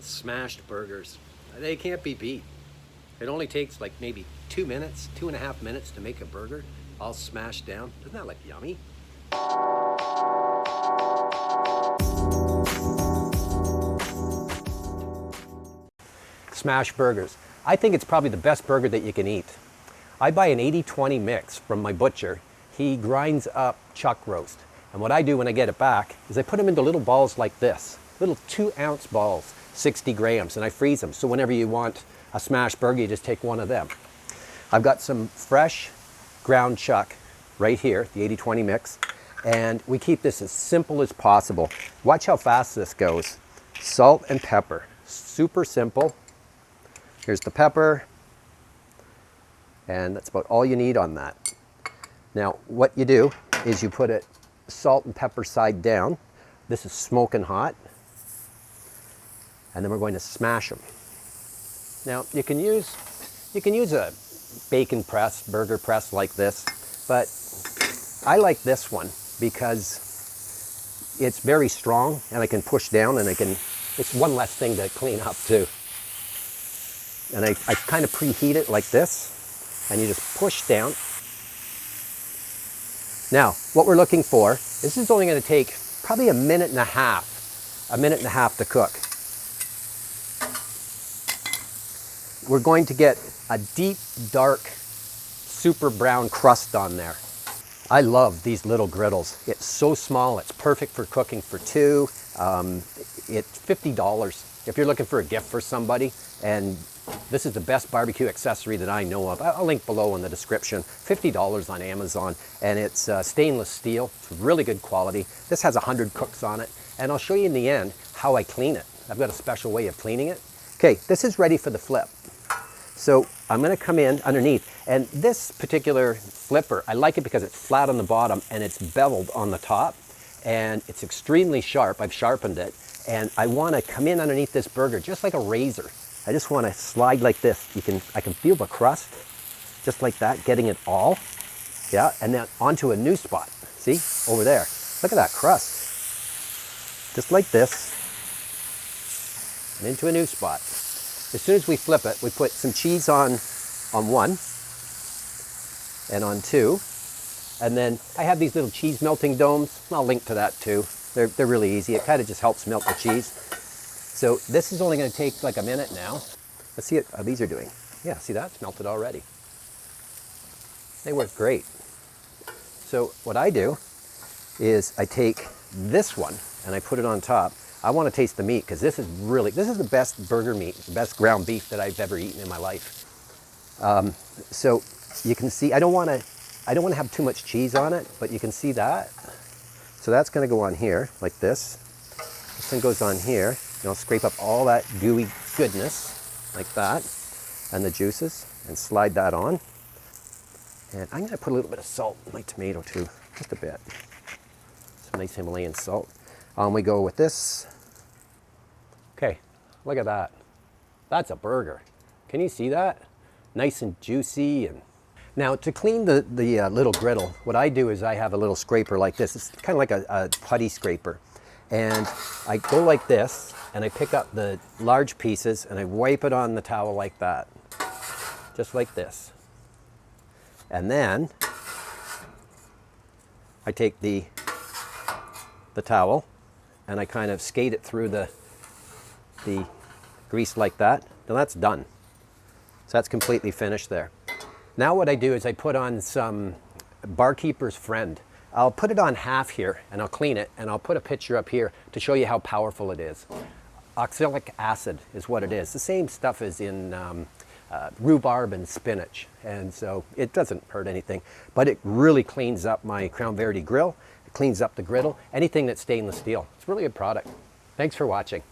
Smashed burgers. They can't be beat. It only takes like maybe 2 minutes, 2.5 minutes to make a burger, all smashed down. Isn't that like yummy? Smash burgers. I think it's probably the best burger that you can eat. I buy an 80-20 mix from my butcher. He grinds up chuck roast. And what I do when I get it back is I put them into little balls like this, little 2-ounce balls, 60 grams, and I freeze them. So whenever you want a smash burger, you just take one of them. I've got some fresh ground chuck right here, the 80-20 mix, and we keep this as simple as possible. Watch how fast this goes. Salt and pepper, super simple. Here's the pepper, and that's about all you need on that. Now, what you do is you put it salt and pepper side down. This is smoking hot. And then we're going to smash them. Now, you can use a bacon press, burger press like this, but I like this one because it's very strong and I can push down and it's one less thing to clean up too. And I kind of preheat it like this, and you just push down. Now, what we're looking for, this is only going to take probably a minute and a half to cook. We're going to get a deep, dark, super brown crust on there. I love these little griddles. It's so small, it's perfect for cooking for two. It's $50 if you're looking for a gift for somebody, and this is the best barbecue accessory that I know of. I'll link below in the description. $50 on Amazon, and it's stainless steel. It's really good quality. This has 100 cooks on it, and I'll show you in the end how I clean it. I've got a special way of cleaning it. Okay, this is ready for the flip. So I'm going to come in underneath, and this particular flipper, I like it because it's flat on the bottom and it's beveled on the top, and it's extremely sharp. I've sharpened it, and I want to come in underneath this burger just like a razor. I just want to slide like this. I can feel the crust, just like that, getting it all. Yeah, and then onto a new spot. See, over there. Look at that crust. Just like this, and into a new spot. As soon as we flip it, we put some cheese on one and on two. And then I have these little cheese melting domes. I'll link to that too. They're really easy. It kind of just helps melt the cheese. So this is only going to take like a minute now. Let's see how these are doing. Yeah, see that? It's melted already. They work great. So what I do is I take this one and I put it on top. I want to taste the meat because this is the best burger meat, the best ground beef that I've ever eaten in my life. So you can see, I don't want to have too much cheese on it, but you can see that. So that's going to go on here like this. This one goes on here. And I'll scrape up all that gooey goodness like that, and the juices, and slide that on. And I'm going to put a little bit of salt in my tomato too, just a bit. Some nice Himalayan salt. On we go with this. Okay, look at that. That's a burger. Can you see that? Nice and juicy. And now to clean the little griddle, what I do is I have a little scraper like this. It's kind of like a putty scraper. And I go like this, and I pick up the large pieces, and I wipe it on the towel like that. Just like this. And then I take the towel, and I kind of skate it through the grease like that. Now that's done. So that's completely finished there. Now what I do is I put on some Barkeeper's Friend. I'll put it on half here and I'll clean it, and I'll put a picture up here to show you how powerful it is. Oxalic acid is what it is. The same stuff as in rhubarb and spinach, and so it doesn't hurt anything, but it really cleans up my Crown Verde grill. It cleans up the griddle, anything that's stainless steel. It's really a good product. Thanks for watching.